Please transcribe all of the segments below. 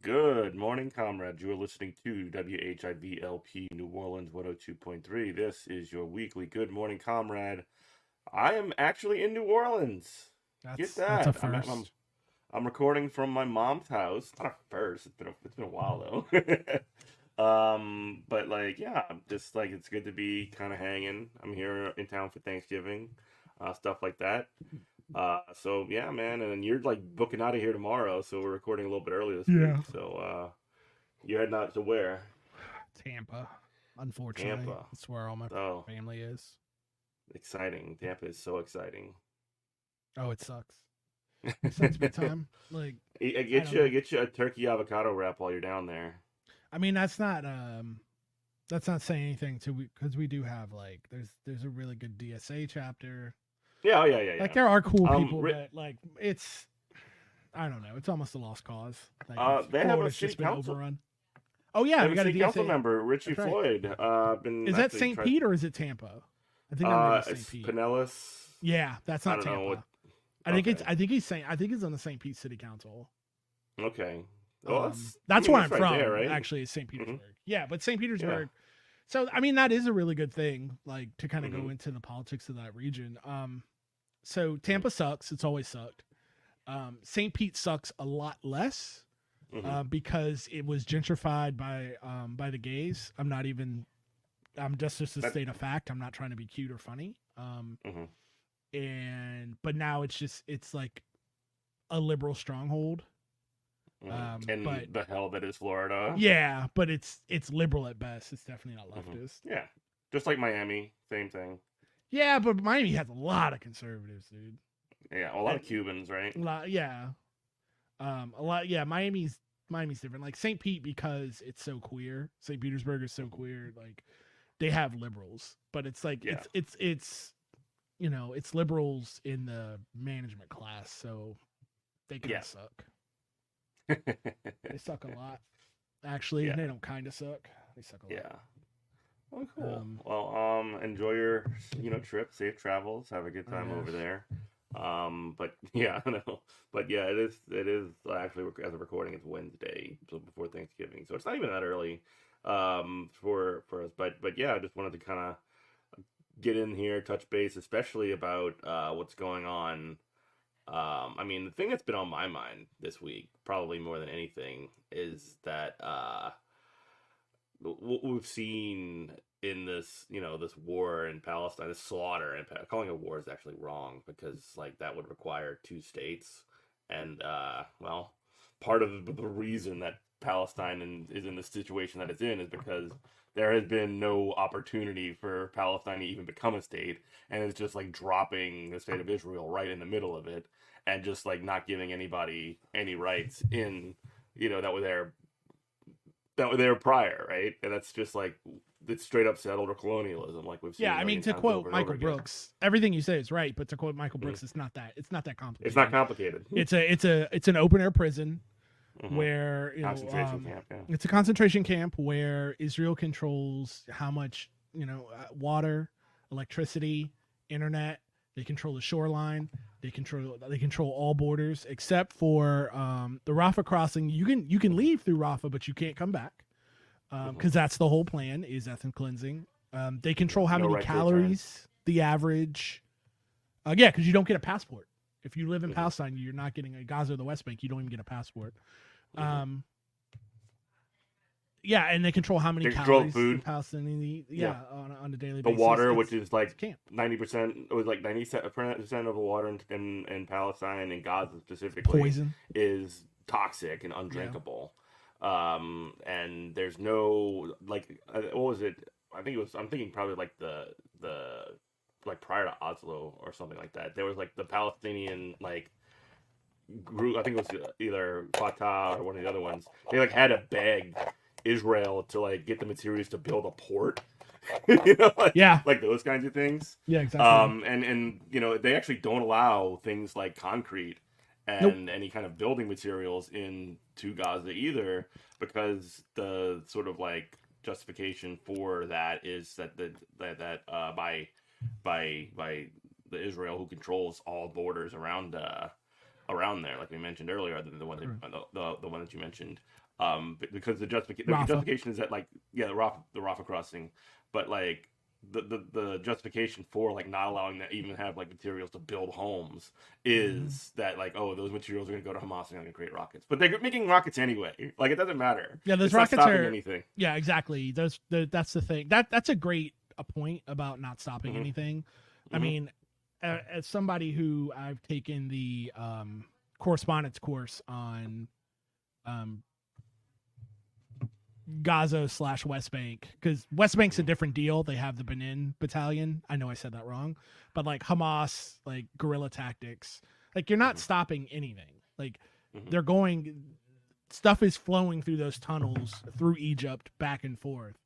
Good morning, comrade. You are listening to WHIVLP New Orleans 102.3. This is your weekly Good Morning Comrade. I am actually in New Orleans. Get That's a that? I'm, at, I'm first. I'm recording from my mom's house. Not a first. It's been a while though. But like yeah, just like it's good to be kind of hanging. I'm here in town for Thanksgiving, stuff like that. So yeah, man, and then you're like booking out of here tomorrow, so we're recording a little bit early this week. Yeah. So you're heading out to where? Tampa. Unfortunately, Tampa. that's where all my Oh, family is. exciting! Tampa is so exciting. Oh, it sucks. It sucks big time. Like, I Get don't you know. get you a turkey avocado wrap while you're down there. I mean, that's not saying anything to because we do have there's a really good DSA chapter. Yeah, oh, yeah, yeah, Like yeah. there are cool Um, people, ri- but like it's I don't know. It's almost a lost cause. they have a Florida's city just been council. overrun. Oh They yeah, have we a got a city council DSA. member, Richie That's right. Floyd. Been Is that actually St. tried. Pete or is it Tampa? I think that might be St. It's Pete. Pinellas. Yeah, that's I not don't know what. Tampa. I think it's. Okay, I think he's on the St. Pete City Council. okay. Well, that's. I That's mean, where that's I'm right there, from. right? Actually, is St. Hmm. Petersburg. Yeah, but St. Yeah. Petersburg. So I mean, that is a really good thing. Like to kind of Hmm. go into the politics of that region. So Tampa sucks. It's always sucked. St. Pete sucks a lot less Hmm. because it was gentrified by the gays. I'm not even. I'm just a That. state of fact. I'm not trying to be cute or funny. Hmm. But now it's like a liberal stronghold. In But the hell that is Florida. yeah, but it's liberal at best. It's definitely not Hmm. leftist. Yeah, just like Miami, same thing. Yeah, but Miami has a lot of conservatives, dude. Yeah, a lot And of Cubans, right? a lot, yeah, a lot. Yeah, Miami's different. Like St. Pete because it's so queer. St. Petersburg is so Hmm. queer. Like they have liberals, but it's like Yeah. it's it's liberals in the management class, so they kind Yeah. of suck. They suck a lot. Actually, Yeah. they don't kind of suck. They suck a lot. Yeah. Oh, cool. Um, Well, enjoy your trip. Safe travels. Have a good oh time yeah. over there. But yeah, I know. But yeah, it is actually as a recording. It's Wednesday, so before Thanksgiving, so it's not even that early. For us, but yeah, I just wanted to kind of get in here, touch base, especially about what's going on. I mean, the thing that's been on my mind this week, probably more than anything, is that what we've seen in this, this war in Palestine, this slaughter, and calling it a war is actually wrong because like that would require two states, and well, part of the reason that Palestine is in the situation that it's in is because there has been no opportunity for Palestine to even become a state, and it's just like dropping the state of Israel right in the middle of it, and just like not giving anybody any rights in, that were there prior, right? And that's just like it's straight up settled or colonialism, like we've seen Yeah, a I mean million to times over quote and over Michael again. Brooks, everything you say is right, but to quote Michael Mm. Brooks, it's not that It's not complicated. complicated. It's an open air prison Hmm. where Concentration camp, yeah. it's a concentration camp where Israel controls how much water, electricity, internet. They control the shoreline. They control all borders except for the Rafah crossing. You can leave through Rafah, but you can't come back Hmm. because that's the whole plan is ethnic cleansing. They control how No many right to return. calories, the average. Yeah, because you don't get a passport. If you live in Hmm. Palestine, you're not getting a Gaza or the West Bank. You don't even get a passport. Hmm. Um, yeah, and they control how many They control the calories the food. Palestinians eat. Yeah. Yeah, on a daily The basis. water, which is It's like a camp. 90%, it was like 90% of the water in Palestine and Gaza It's specifically poison. is toxic and Yeah. undrinkable. And there's no like what was it? I think it was. I'm thinking probably like the like prior to Oslo or something like that. There was like the Palestinian like group. I think it was either Fatah or one of the other ones. They like had to beg Israel to like get the materials to build a port. Like, Yeah. like those kinds of things. Yeah. Exactly. And they actually don't allow things like concrete Nope. and any kind of building materials into Gaza either, because the sort of like justification for that is that by the Israel who controls all borders around there, like we mentioned earlier, other than the one the one that you mentioned. Because the Rafah. justification is that like the Rafah crossing, but like the justification for like not allowing them to even have like materials to build homes is that like, oh, those materials are going to go to Hamas and they're going to create rockets, but they're making rockets anyway. Like it doesn't matter. Yeah, those it's rockets not stopping are anything. Yeah, exactly. That's the thing. That's a great point about not stopping anything. I mean, as somebody who I've taken the correspondence course on Gaza / West Bank, because West Bank's a different deal. They have the Benin battalion. I know I said that wrong, but like Hamas, like guerrilla tactics, like you're not stopping anything. Like they're going, stuff is flowing through those tunnels through Egypt back and forth.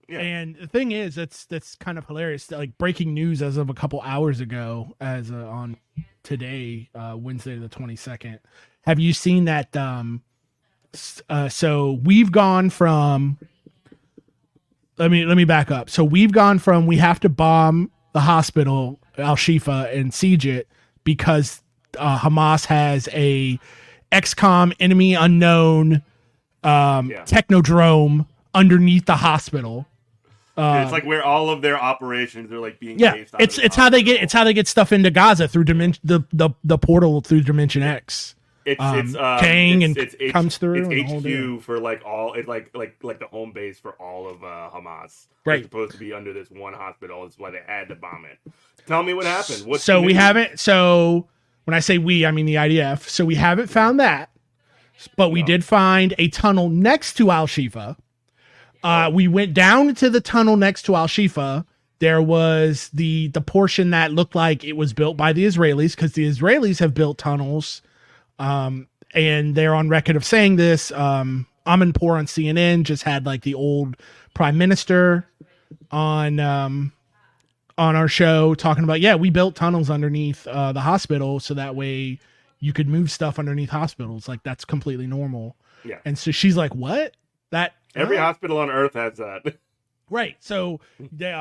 Yeah. And the thing is, that's kind of hilarious. Like breaking news as of a couple hours ago, as on today, Wednesday the 22nd. Have you seen that? So we've gone from. Let me back up. So we've gone from we have to bomb the hospital Al Shifa and siege it because Hamas has a XCOM enemy unknown technodrome underneath the hospital. It's like where all of their operations are like being based on. It's how they get stuff into Gaza through the portal through Dimension X. Kang comes through. It's HQ for like all it's like the home base for all of Hamas. Right. It's supposed to be under this one hospital. That's why they had to bomb it. Tell me what happened. We haven't. So when I say we, I mean the IDF. So we haven't found that, but we did find a tunnel next to Al Shifa. We went down to the tunnel next to Al Shifa. There was the portion that looked like it was built by the Israelis, because the Israelis have built tunnels. And they're on record of saying this. Amonpour on CNN just had like the old prime minister on our show talking about, we built tunnels underneath the hospital so that way you could move stuff underneath hospitals. Like that's completely normal. Yeah. And so she's like, what? That every hospital on earth has that. Right. So they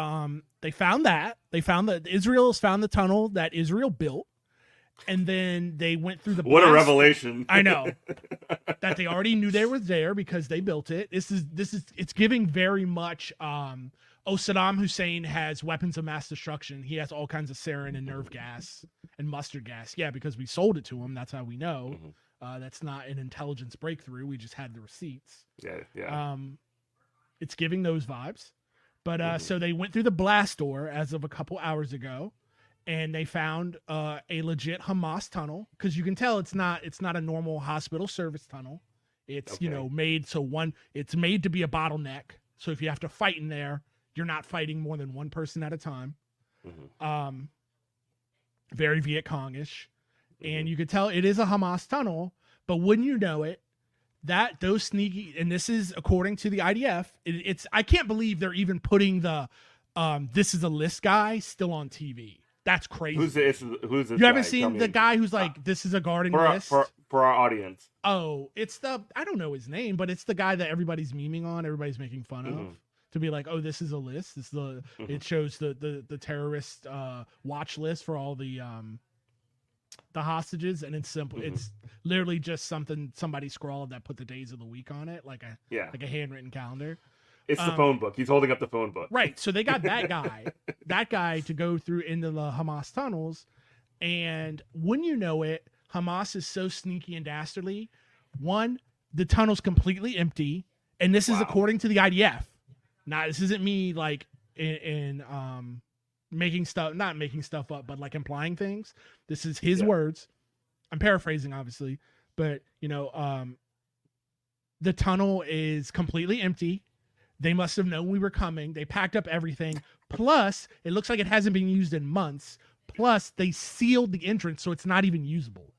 found that. They found that Israel's found the tunnel that Israel built. And then they went through the What a revelation. I know. That they already knew they were there because they built it. It's giving very much Saddam Hussein has weapons of mass destruction. He has all kinds of sarin and nerve gas and mustard gas. Yeah, because we sold it to him. That's how we know. That's not an intelligence breakthrough. We just had the receipts. Yeah. It's giving those vibes. But so they went through the blast door as of a couple hours ago. And they found a legit Hamas tunnel, because you can tell it's not a normal hospital service tunnel. It's made it's made to be a bottleneck. So if you have to fight in there, you're not fighting more than one person at a time. Very Viet Cong-ish. And you could tell it is a Hamas tunnel, but wouldn't you know it, that those sneaky, and this is according to the IDF, it's I can't believe they're even putting the this is a list guy still on TV. That's crazy. Who's this? You haven't seen the guy who's like, this is a guarding list? For our audience. Oh, it's I don't know his name, but it's the guy that everybody's memeing on, everybody's making fun of. To be like, oh, this is a list. This is it shows the terrorist watch list for all the hostages, and it's simple. It's literally just somebody scrawled that put the days of the week on it, like a handwritten calendar. It's the phone book. He's holding up the phone book. Right. So they got that guy to go through into the Hamas tunnels. And wouldn't you know it, Hamas is so sneaky and dastardly. One, the tunnel's completely empty. And this is according to the IDF. Now, this isn't me like in making stuff, not making stuff up, but like implying things. This is his words. I'm paraphrasing, obviously. But, the tunnel is completely empty. They must have known we were coming. They packed up everything. Plus, it looks like it hasn't been used in months. Plus, they sealed the entrance so it's not even usable.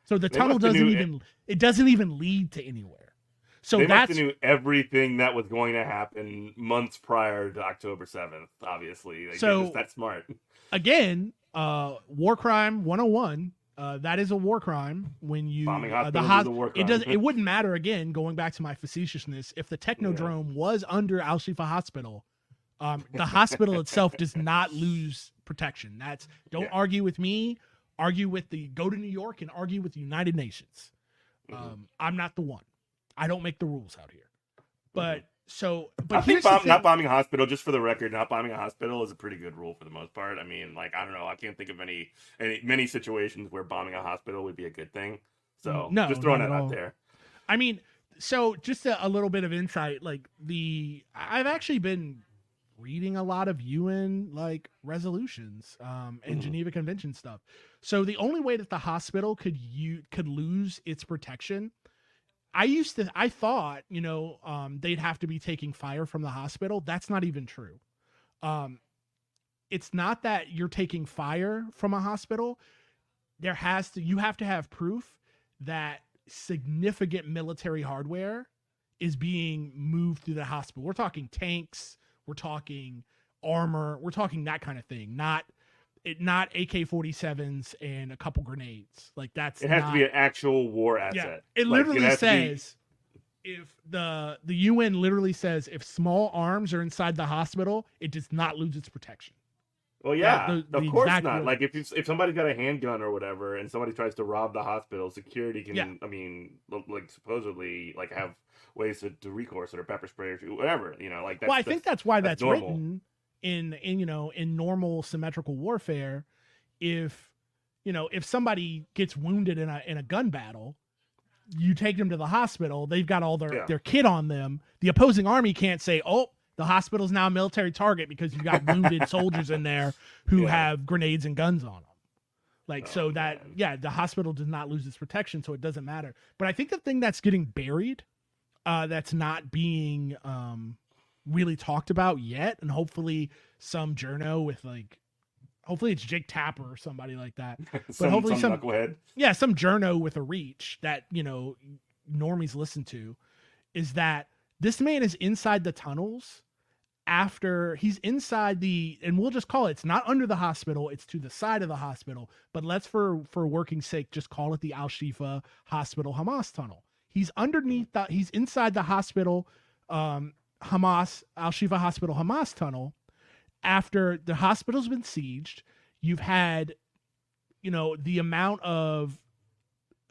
So the tunnel doesn't even lead to anywhere. So they must have knew everything that was going to happen months prior to October 7th, obviously. They're just that smart. Again, war crime 101. That is a war crime when you bombing hospitals is a war crime. It wouldn't matter, again, going back to my facetiousness, if the technodrome was under Al Shifa Hospital. The hospital itself does not lose protection. Don't argue with me go to New York and argue with the United Nations. I'm not the one. I don't make the rules out here. But I think here's the thing. not bombing a hospital, just for the record, not bombing a hospital is a pretty good rule for the most part. I mean, like, I don't know, I can't think of many situations where bombing a hospital would be a good thing. So No, just throwing not that at out all. there. I mean, so just a little bit of insight, like I've actually been reading a lot of UN like resolutions and Geneva Convention stuff. So the only way that the hospital could lose its protection, I thought, they'd have to be taking fire from the hospital. That's not even true. It's not that you're taking fire from a hospital. You have to have proof that significant military hardware is being moved through the hospital. We're talking tanks, we're talking armor, we're talking that kind of thing. Not AK-47s and a couple grenades. Like it has to be an actual war asset. Yeah, it literally says if the UN literally says if small arms are inside the hospital, it does not lose its protection. Well, yeah, of course not. Word. Like if somebody's got a handgun or whatever, and somebody tries to rob the hospital, security can, I mean, like supposedly, like have ways to recourse or pepper spray or whatever. Like that's. Well, I think that's why that's normal. written in normal symmetrical warfare. If somebody gets wounded in a gun battle, you take them to the hospital. They've got all their kit on them. The opposing army can't say, "Oh, the hospital's now a military target because you got wounded soldiers in there who have grenades and guns on them." Like, the hospital does not lose its protection, so it doesn't matter. But I think the thing that's getting buried, that's not being really talked about yet, and hopefully some journo with hopefully it's Jake Tapper or somebody like that. But hopefully some knucklehead. Yeah, some journo with a reach that, normies listen to, is that this man is inside the tunnels after he's inside and we'll just call it's not under the hospital, it's to the side of the hospital, but let's for working sake just call it the Al-Shifa Hospital Hamas tunnel. He's he's inside the hospital Al-Shifa Hospital Hamas tunnel after the hospital's been sieged. You've had the amount of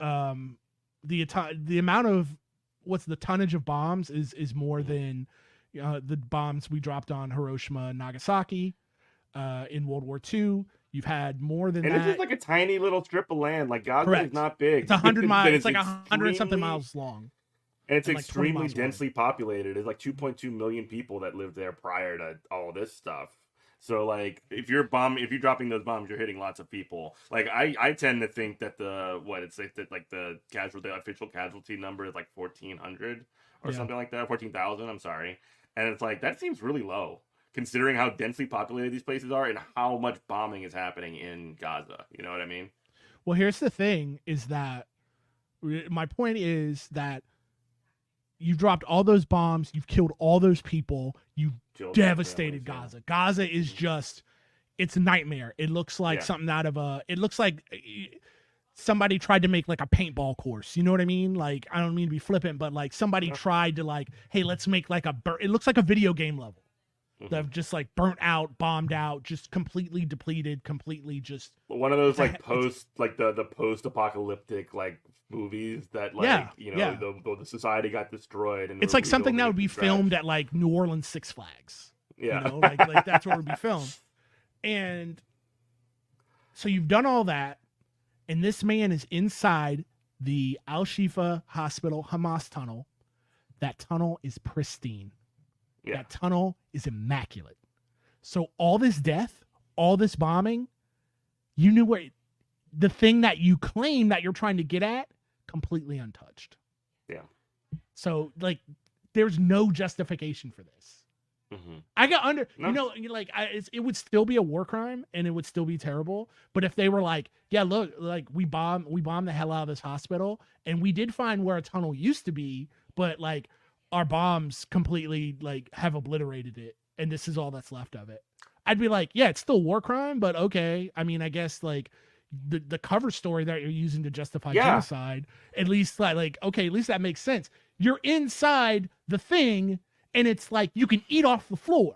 the amount of what's the tonnage of bombs is more than the bombs we dropped on Hiroshima and Nagasaki in World War II. You've had more than that. And it's just like a tiny little strip of land. Like Gaza is not big. It's 100 miles. It's like 100 something miles long. And it's extremely densely populated. There's like 2.2 million people that lived there prior to all this stuff. So like if you're dropping those bombs, you're hitting lots of people. Like I tend to think that the official casualty number is like 1,400 or something like that, 14,000. I'm sorry. And it's like, that seems really low considering how densely populated these places are and how much bombing is happening in Gaza. You know what I mean? Well, here's the thing is that my point is that you've dropped all those bombs, you've killed all those people, you've devastated Gaza. Gaza is just, it's a nightmare. It looks like something it looks like somebody tried to make like a paintball course. You know what I mean? Like, I don't mean to be flippant, but like somebody tried to like, hey, let's make like it looks like a video game level. They've just like burnt out, bombed out, just completely depleted, completely just. One of those like the post-apocalyptic like movies that like, the society got destroyed. And it's like something that would be filmed at like New Orleans Six Flags. Yeah. Like that's where it would be filmed. And so you've done all that. And this man is inside the Al-Shifa Hospital Hamas tunnel. That tunnel is pristine. Yeah. That tunnel is immaculate. So all this death, all this bombing, you knew where the thing that you claim that you're trying to get at, completely untouched. Yeah. So like, there's no justification for this. I got it would still be a war crime and it would still be terrible. But if they were like, yeah, look, like we bombed the hell out of this hospital and we did find where a tunnel used to be, but like our bombs completely like have obliterated it and this is all that's left of it. I'd be like, yeah, it's still war crime, but okay. I mean, I guess like the cover story that you're using to justify genocide, at least like, okay, at least that makes sense. You're inside the thing and it's like you can eat off the floor.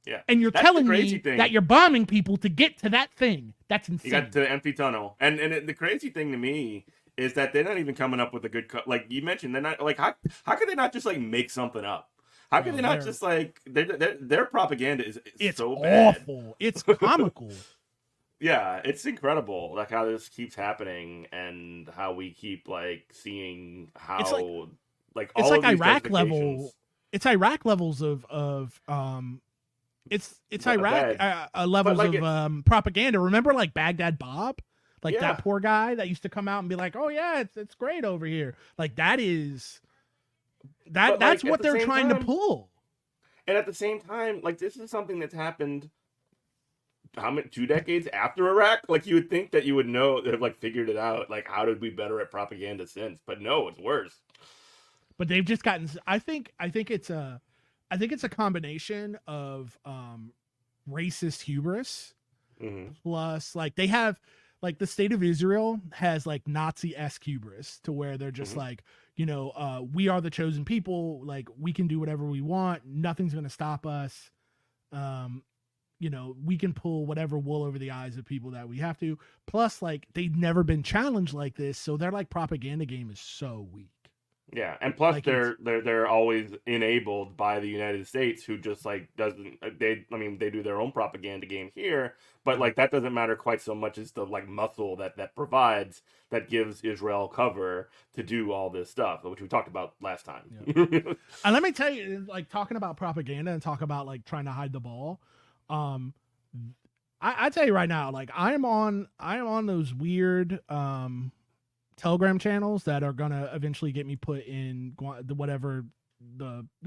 Yeah. And you're That's the telling crazy me thing. that you're bombing people to get to that thing. That's insane. You got to the empty tunnel, and the crazy thing to me is that they're not even coming up with a good like you mentioned. They're not like how could they not just like make something up? How could Bro, they not just like their propaganda is it's so awful. bad. It's comical. Yeah, it's incredible like how this keeps happening and how we keep like seeing how It's like it's all like of these Iraq justifications. level. It's Iraq levels of it's Iraq Bad. But levels like of propaganda. Remember like Baghdad Bob? Like yeah, that poor guy that used to come out and be like, "Oh yeah, it's great over here." Like that is but that's like at what the they're same trying to time, pull. and at the same time, like this is something that's happened how many 2 decades after Iraq? Like you would think that you would know they've like figured it out. Like how did we better at propaganda since? But no, it's worse. But they've just gotten I think it's a combination of racist hubris Mm-hmm. plus like they have like the state of Israel has like Nazi-esque hubris to where they're just Mm-hmm. like, we are the chosen people, like we can do whatever we want, nothing's going to stop us. We can pull whatever wool over the eyes of people that we have to. Plus, like they've never been challenged like this, so their like propaganda game is so weak. Yeah, and plus Like they're always enabled by the United States, who just like doesn't they do their own propaganda game here, but like that doesn't matter quite so much as the like muscle that provides that gives Israel cover to do all this stuff, which we talked about last time. Yeah. And let me tell you, like talking about propaganda and talk about like trying to hide the ball. I tell you right now, like I am on those weird Telegram channels that are gonna eventually get me put in the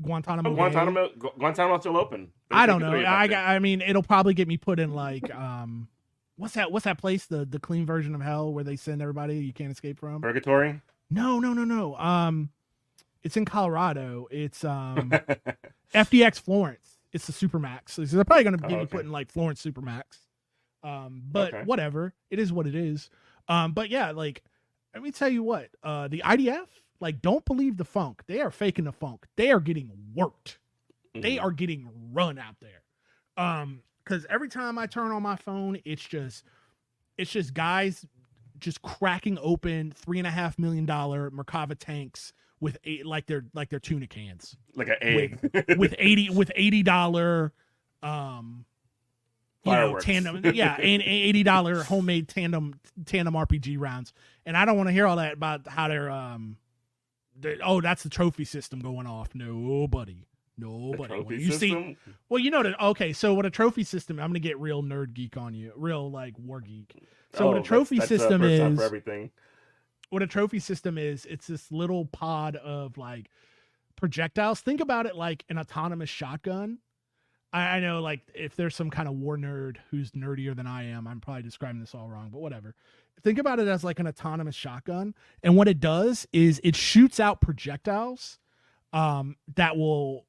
Guantanamo Bay. Guantanamo's still open. I don't know. I mean, it'll probably get me put in like what's that place, the clean version of hell where they send everybody you can't escape from? Purgatory. No. It's in Colorado. It's FDX Florence. It's the Supermax. So they're probably gonna get me put in like Florence Supermax. But whatever. It is what it is. But yeah, like let me tell you what, the IDF, like, don't believe the funk. They are faking the funk. They are getting worked. Mm-hmm. They are getting run out there. Because every time I turn on my phone, it's just guys just cracking open $3.5 million Merkava tanks with like they're tuna cans, like an egg with $80 tandem, and $80 homemade tandem RPG rounds. And I don't want to hear all that about how they're that's the trophy system going off. Nobody. When you see, so what a trophy system, I'm gonna get real nerd geek on you, real like war geek. So what a trophy system is for everything. What a trophy system is, it's this little pod of like projectiles. Think about it like an autonomous shotgun. I know, like, if there's some kind of war nerd who's nerdier than I am, I'm probably describing this all wrong, but whatever. Think about it as like an autonomous shotgun. And what it does is it shoots out projectiles that will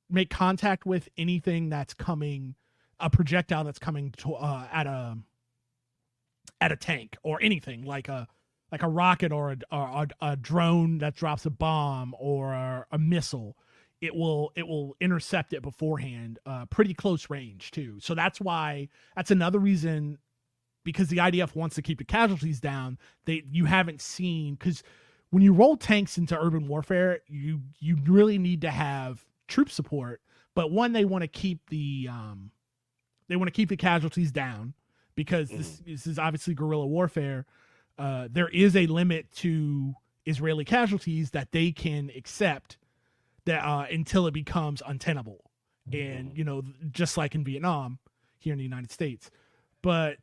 make contact with anything that's coming, a projectile that's coming to, at a tank or anything like a rocket or a drone that drops a bomb or a missile. It will intercept it beforehand, pretty close range too. So that's another reason, because the IDF wants to keep the casualties down. You haven't seen, because when you roll tanks into urban warfare, you really need to have troop support. But one, they want to keep the casualties down, because this is obviously guerrilla warfare. There is a limit to Israeli casualties that they can accept, that until it becomes untenable, and just like in Vietnam here in the United States. But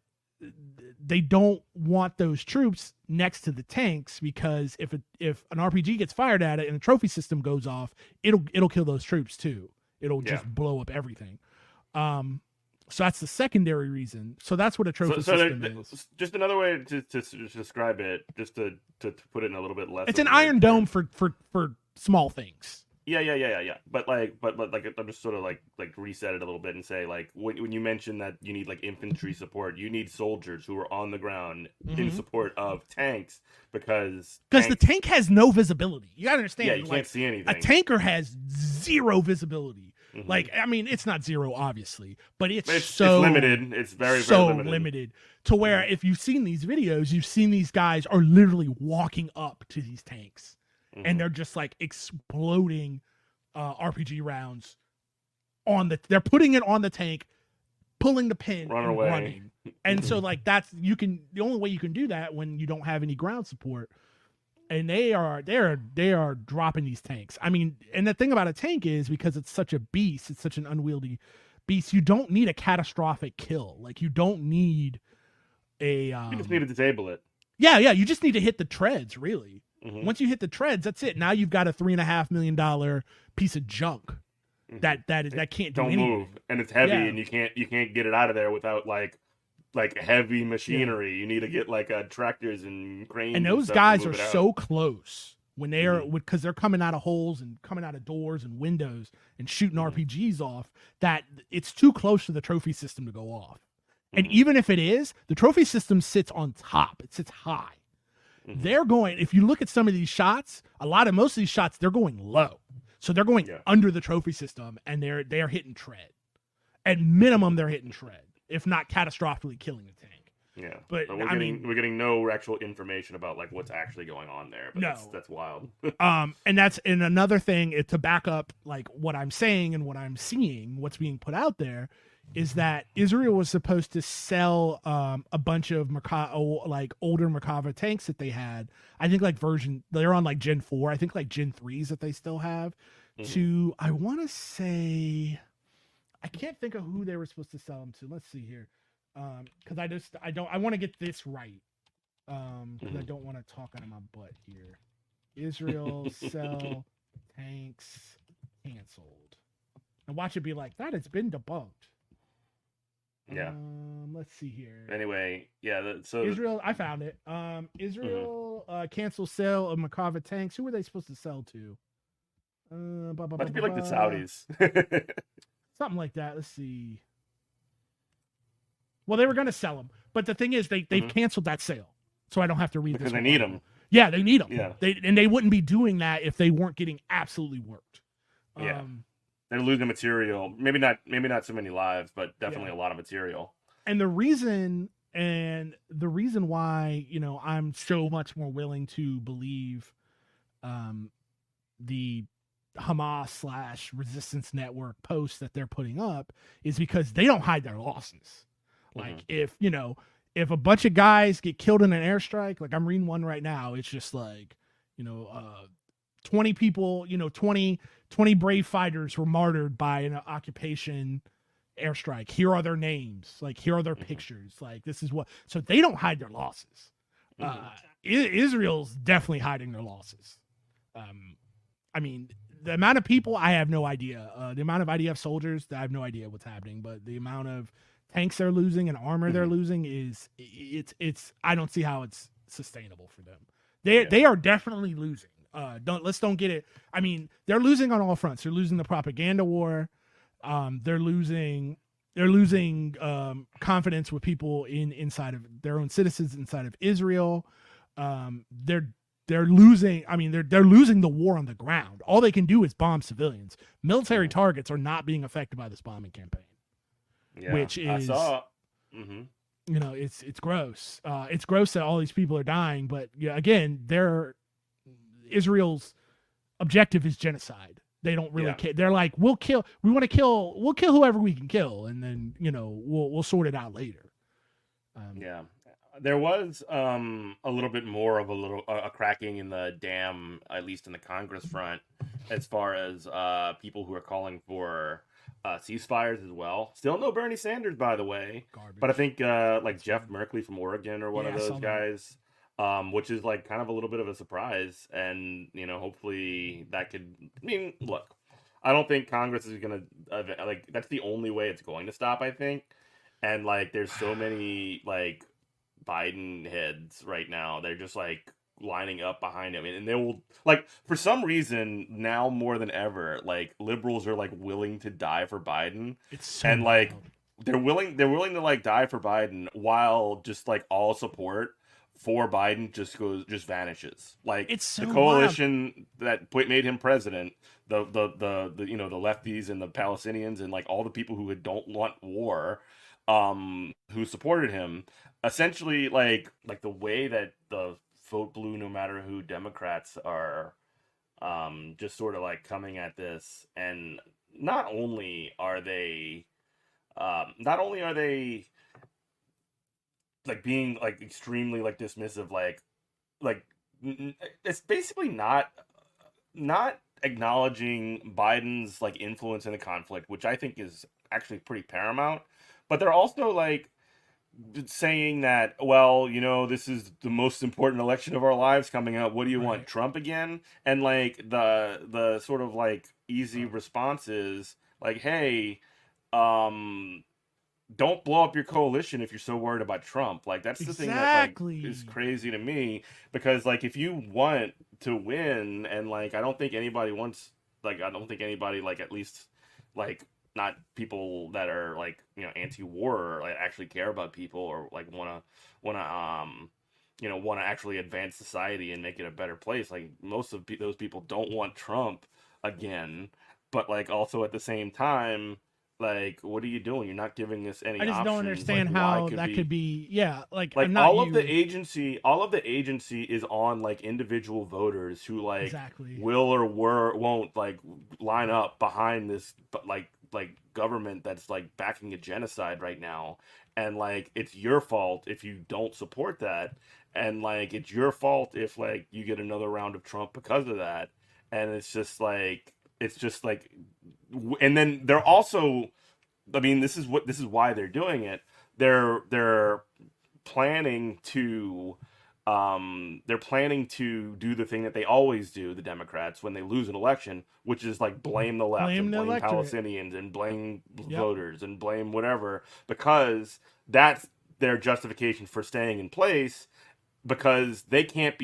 they don't want those troops next to the tanks, because if an RPG gets fired at it and the trophy system goes off, it'll kill those troops too. It'll just blow up everything. So that's the secondary reason. So that's what a trophy system is. Just another way to describe it, just to put it in a little bit less. It's an Iron Dome for small things. Yeah. But I'm just sort of like reset it a little bit and say, like, when you mention that you need like infantry support, you need soldiers who are on the ground in support of tanks, because the tank has no visibility. You gotta understand. Yeah, you can't see anything. A tanker has zero visibility. Like, I mean, it's not zero, obviously, but It's limited. It's very, very limited to where if you've seen these videos, you've seen these guys are literally walking up to these tanks and they're just like exploding RPG rounds they're putting it on the tank, pulling the pin and running. And so like the only way you can do that when you don't have any ground support. And they are dropping these tanks. I mean, and the thing about a tank is because it's such a beast, it's such an unwieldy beast, you don't need a catastrophic kill. Like you don't need you just need to disable it. Yeah, you just need to hit the treads, really. Once you hit the treads, that's it. Now you've got a $3.5 million piece of junk that can't do anything. Move, and it's heavy, and you can't get it out of there without like heavy machinery. You need to get like tractors and cranes. And those guys are so close when they are because they're coming out of holes and coming out of doors and windows and shooting RPGs off that it's too close to the trophy system to go off. And even if it is, the trophy system sits on top. It sits high. They're going, if you look at some of these shots, most of these shots, they're going low. So they're going under the trophy system and they're hitting tread. At minimum, they're hitting tread, if not catastrophically killing the tank. Yeah, but we're getting no actual information about like what's actually going on there. But that's wild. And another thing to back up like what I'm saying and what I'm seeing, what's being put out there, is that Israel was supposed to sell a bunch of older Merkava tanks that they had. I think like they're on like Gen 4. I think like Gen 3s that they still have. To I want to say, I can't think of who they were supposed to sell them to. Let's see here, because I want to get this right, because I don't want to talk out of my butt here. Israel sell tanks canceled, and watch it be like that. It's been debunked. Yeah. Let's see here. Anyway, so Israel, I found it. Israel canceled sale of Merkava tanks. Who were they supposed to sell to? Might be like the Saudis. Something like that. Let's see. Well, they were going to sell them, but the thing is, they've canceled that sale, so I don't have to read because this. They need them. Yeah, they need them. Yeah, they wouldn't be doing that if they weren't getting absolutely worked. They're losing material. Maybe not so many lives, but definitely a lot of material. And the reason why, I'm so much more willing to believe the Hamas / Resistance Network posts that they're putting up is because they don't hide their losses. Like if a bunch of guys get killed in an airstrike, like I'm reading one right now, it's just like, 20 people, 20 brave fighters were martyred by an occupation airstrike. Here are their names. Like, here are their pictures. Like, this is what. So they don't hide their losses. Israel's definitely hiding their losses. I mean, the amount of people, I have no idea. The amount of IDF soldiers, I have no idea what's happening. But the amount of tanks they're losing and armor they're losing it's. I don't see how it's sustainable for them. They are definitely losing. Let's don't get it. I mean, they're losing on all fronts. They're losing the propaganda war. They're losing confidence with people inside of their own citizens inside of Israel. They're losing. I mean, they're losing the war on the ground. All they can do is bomb civilians. Military targets are not being affected by this bombing campaign. Yeah, which is, I saw. It's gross. It's gross that all these people are dying, but again, Israel's objective is genocide. They don't really care. They're like, we want to kill whoever we can kill, and then we'll sort it out later. There was a little bit more of a cracking in the dam, at least in the Congress front, as far as people who are calling for ceasefires as well. Still no Bernie Sanders, by the way. Garbage. But I think like Jeff Merkley from Oregon or one of those guys. Which is like kind of a little bit of a surprise, and hopefully that could. I mean, look, I don't think Congress is gonna like. That's the only way it's going to stop, I think. And like, there's so many like Biden heads right now. They're just like lining up behind him, and they will like for some reason now more than ever. Like liberals are like willing to die for Biden, and like they're willing to like die for Biden while just like all support for Biden just vanishes. Like It's the so wild. coalition that made him president, the the lefties and the Palestinians and like all the people who don't want war, who supported him, essentially like the way that the vote blue no matter who Democrats are just sort of like coming at this, and not only are they not only are they like being like extremely like dismissive, like it's basically not acknowledging Biden's like influence in the conflict, which I think is actually pretty paramount. But they're also like saying that, well, you know, this is the most important election of our lives coming up. What do you want, Right. Trump again? And like the sort of like easy response is like, hey, um don't blow up your coalition if you're so worried about Trump. Like that's the thing that like is Exactly. crazy to me, because like if you want to win, and like I don't think anybody wants, like I don't think anybody, like at least like not people that are like, you know, anti-war or like actually care about people or like want to you know, want to actually advance society and make it a better place. Like most of those people don't want Trump again, but like also at the same time, like what are you doing? You're not giving us any I just don't options. Like understand why how could that could be be. Yeah, like like I'm not you. all of the agency is on like individual voters who like Exactly. will or won't like line up behind this, but like government that's like backing a genocide right now. And like it's your fault if you don't support that, and like it's your fault if like you get another round of Trump because of that. And it's just like and then they're also, I mean, this is why they're doing it. They're planning to they're planning to do the thing that they always do, the Democrats, when they lose an election, which is like blame the left Blame and the blame electorate. Palestinians and blame Yep. voters and blame whatever, because that's their justification for staying in place, because they can't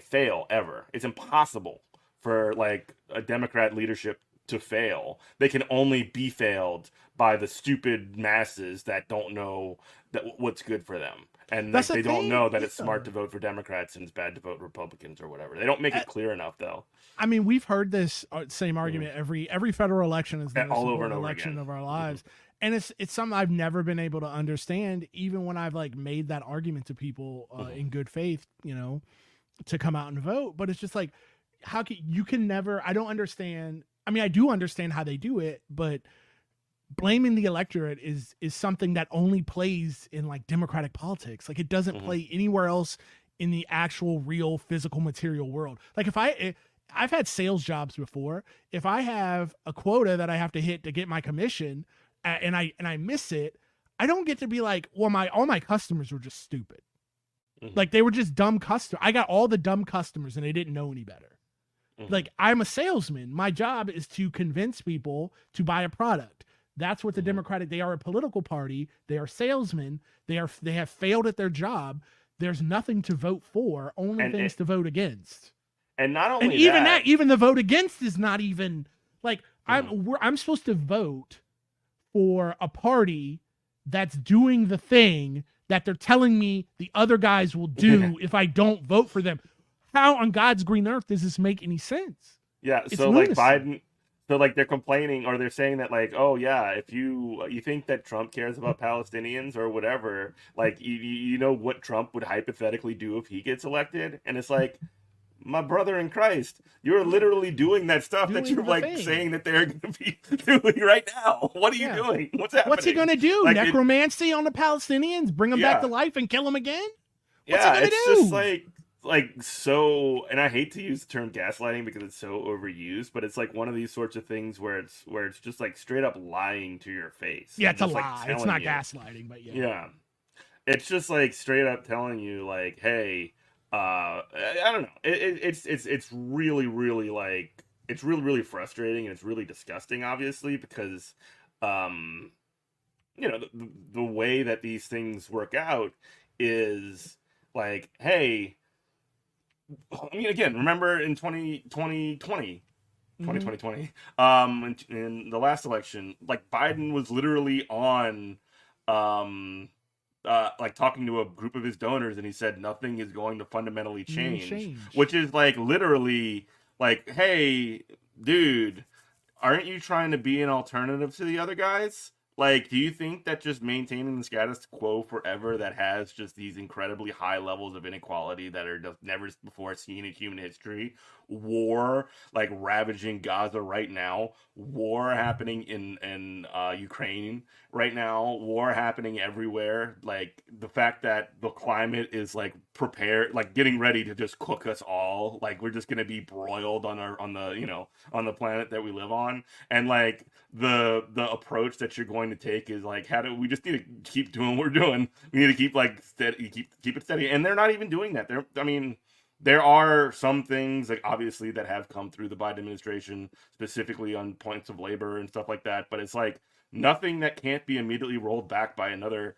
fail ever. It's impossible for like a Democrat leadership to fail. They can only be failed by the stupid masses that don't know that what's good for them. And That's like the they don't thing. know that it's Yeah. smart to vote for Democrats and it's bad to vote Republicans or whatever. They don't make Uh, it clear enough though. I mean, we've heard this same Mm-hmm. argument every federal election is the most All over and important over election again. of our Mm-hmm. lives, and it's something I've never been able to understand, even when I've like made that argument to people Mm-hmm. in good faith, to come out and vote. But it's just like, how can you can never? I don't understand. I mean, I do understand how they do it, but blaming the electorate is something that only plays in like democratic politics. Like it doesn't Mm-hmm. play anywhere else in the actual real physical material world. Like I've had sales jobs before. If I have a quota that I have to hit to get my commission, and I miss it, I don't get to be like, well, my all my customers were just stupid. Mm-hmm. Like they were just dumb customers. I got all the dumb customers and they didn't know any better. Mm-hmm. Like I'm a salesman. My job is to convince people to buy a product. That's what the Mm-hmm. Democratic, they are a political party. They are salesmen. They have failed at their job. There's nothing to vote for, only And things to vote against. and not And only even that. that, even the vote against is not even like Mm-hmm. I'm supposed to vote for a party that's doing the thing that they're telling me the other guys will do if I don't vote for them. How on God's green earth does this make any sense? Yeah, It's so like lunacy. Biden, so like they're complaining or they're saying that like, oh yeah, if you think that Trump cares about Palestinians or whatever, like you know what Trump would hypothetically do if he gets elected, and it's like, my brother in Christ, you're Yeah, literally doing that stuff that doing you're the like thing. saying that they're going to be doing right now. What are you Yeah. doing? What's What's he happening? gonna do? Like it, Necromancy on the Palestinians? Bring them back to yeah, life and kill them again? What's he yeah, gonna it's just do? like so, and I hate to use the term gaslighting because it's so overused, but it's like one of these sorts of things where it's just like straight up lying to your face Yeah, and it's a just like lie. It's telling not you. gaslighting, but yeah. Yeah. It's just like straight up telling you like, hey, I don't know. It's really really like it's really really frustrating, and it's really disgusting obviously, because um you know, the way that these things work out is like, hey, I mean, again, remember in 2020, Mm-hmm. 2020, in the last election, like Biden was literally on, um, like talking to a group of his donors, and he said nothing is going to fundamentally change, Change. which is like literally like, hey, dude, aren't you trying to be an alternative to the other guys? Like, do you think that just maintaining the status quo forever that has just these incredibly high levels of inequality that are just never before seen in human history, war like ravaging Gaza right now, war happening in Ukraine right now, war happening everywhere, like the fact that the climate is like prepared, like getting ready to just cook us all, like we're just gonna be broiled on our on the on the planet that we live on, and like the approach that you're going to take is like, how do we just need to keep doing what we're doing? We need to keep like steady, keep it steady, and they're not even doing that. I mean, there are some things like obviously that have come through the Biden administration, specifically on points of labor and stuff like that, but it's like nothing that can't be immediately rolled back by another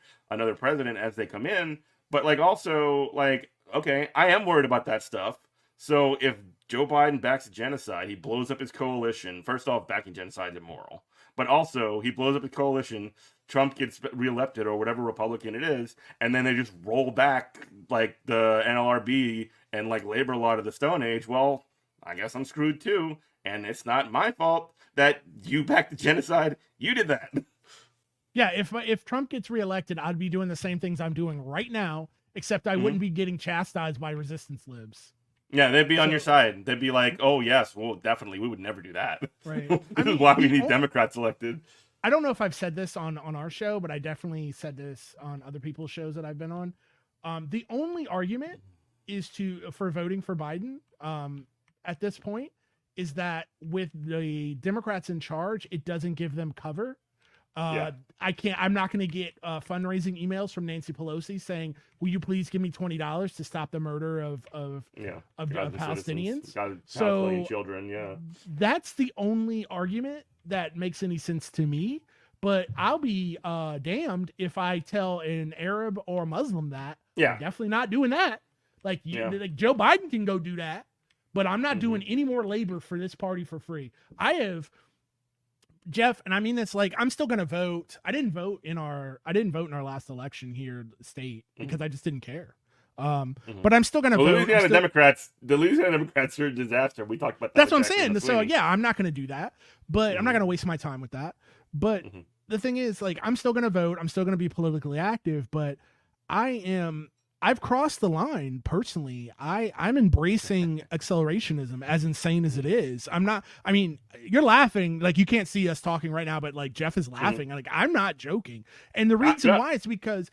president as they come in. But like also like, okay, I am worried about that stuff. So if Joe Biden backs genocide, he blows up his coalition. First off, backing genocide is immoral. But also, he blows up his coalition. Trump gets reelected or whatever Republican it is, and then they just roll back like the NLRB and like labor law to the Stone Age. Well, I guess I'm screwed too, and it's not my fault that you backed the genocide. You did that. Yeah, if Trump gets reelected, I'd be doing the same things I'm doing right now, except I wouldn't be getting chastised by resistance libs. Yeah, they'd be on your side. They'd be like, "Oh yes, well, definitely, we would never do that." Right. This is why we need Democrats elected. I don't know if I've said this on our show, but I definitely said this on other people's shows that I've been on. The only argument is for voting for Biden at this point is that with the Democrats in charge, it doesn't give them cover. I'm not going to get fundraising emails from Nancy Pelosi saying, "Will you please give me $20 to stop the murder of Palestinians?" So children, yeah. That's the only argument that makes any sense to me. But I'll be damned if I tell an Arab or a Muslim that. Yeah, I'm definitely not doing that. Like Joe Biden can go do that, but I'm not doing any more labor for this party for free. I have. Jeff, and I mean this, like, I'm still gonna vote. I didn't vote in our last election here in the state because I just didn't care. But I'm still gonna vote. The Louisiana Democrats are a disaster. We talked about that. That's what I'm saying. So yeah, I'm not gonna do that. But I'm not gonna waste my time with that. But the thing is, like, I'm still gonna vote. I'm still gonna be politically active. But I've crossed the line personally. I'm embracing accelerationism, as insane as it is. I'm not, I mean, you're laughing, like you can't see us talking right now, but like Jeff is laughing. Like, I'm not joking. And the reason why is because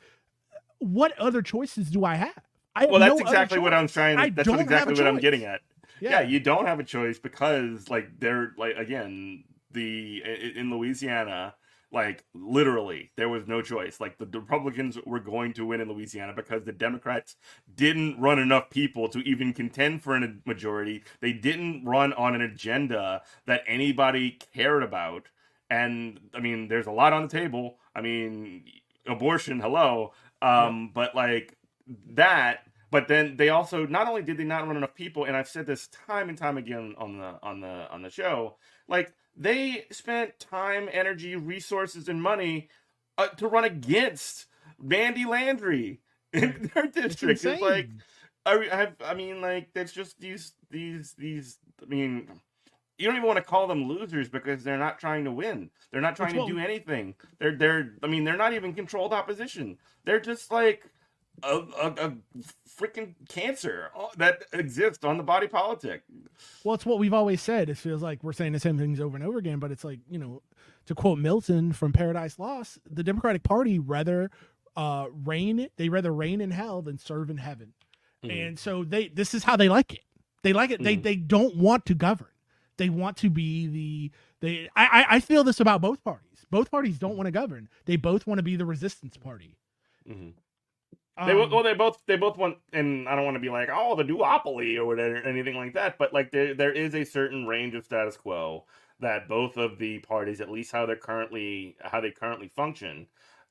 what other choices do I have? That's exactly what I'm trying to, that's exactly what I'm getting at. Yeah, you don't have a choice because like they're like, again, in Louisiana, like literally there was no choice. Like the Republicans were going to win in Louisiana because the Democrats didn't run enough people to even contend for a majority. They didn't run on an agenda that anybody cared about. And I mean, there's a lot on the table. I mean, abortion, hello. But like that, but then they also, not only did they not run enough people, and I've said this time and time again on the show, like they spent time, energy, resources, and money to run against Mandy Landry in their district. It's like, I mean, like, that's just these. I mean, you don't even want to call them losers because they're not trying to win. They're not trying to do anything. I mean, they're not even controlled opposition. They're just like a freaking cancer that exists on the body politic. Well, it's what we've always said. It feels like we're saying the same things over and over again, but it's like, to quote Milton from Paradise Lost, the Democratic Party rather reign in hell than serve in heaven. And so this is how they like it. They like it. They don't want to govern. They want to be I feel this about both parties. Both parties don't want to govern. They both want to be the resistance party. They both want, and I don't want to be like, oh, the duopoly or whatever, anything like that. But like, there is a certain range of status quo that both of the parties, at least how they currently function,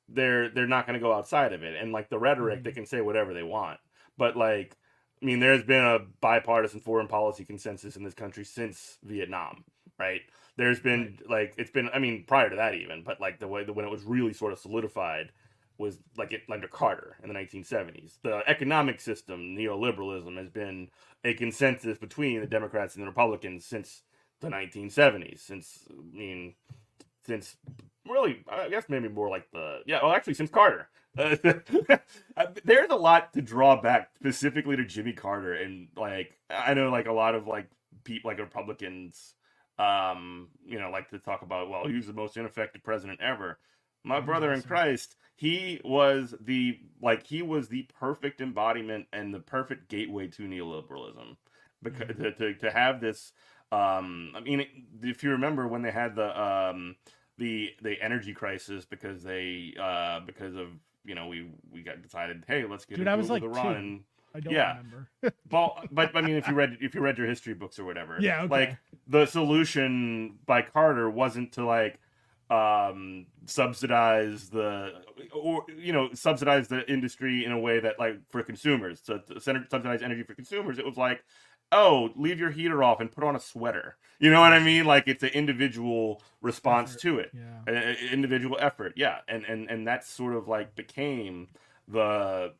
they're not going to go outside of it. And like the rhetoric, they can say whatever they want. But like, I mean, there's been a bipartisan foreign policy consensus in this country since Vietnam, right? There's been like, it's been, I mean, prior to that even, but like when it was really sort of solidified. was like it under Carter in the 1970s. The economic system, neoliberalism, has been a consensus between the Democrats and the Republicans since the 1970s. Since really, I guess maybe more like since Carter. There's a lot to draw back specifically to Jimmy Carter, and like I know like a lot of like people like Republicans, like to talk about, well, he was the most ineffective president ever. My brother in Christ, he was the perfect embodiment and the perfect gateway to neoliberalism, because to have this. If you remember when they had the energy crisis because of we got decided, hey, let's get Dude, I was like Iran. I don't remember. But I mean, if you read your history books or whatever, yeah, okay. like the solution by Carter wasn't to like subsidize the industry in a way that like for consumers to subsidize energy for consumers. It was like, oh, leave your heater off and put on a sweater. You know what I mean? Like it's an individual response to it, an individual effort. Yeah, and that sort of like became the.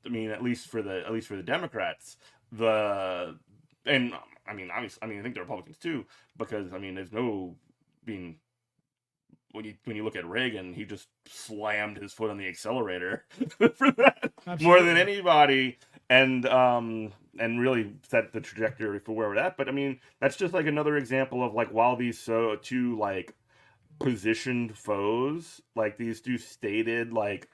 I mean, at least for the Democrats, I think the Republicans too, because I mean, there's no being. When you look at Reagan, he just slammed his foot on the accelerator for that. Absolutely. More than anybody, and really set the trajectory for where we're at. But I mean, that's just like another example of like, while these two like positioned foes, like these two stated like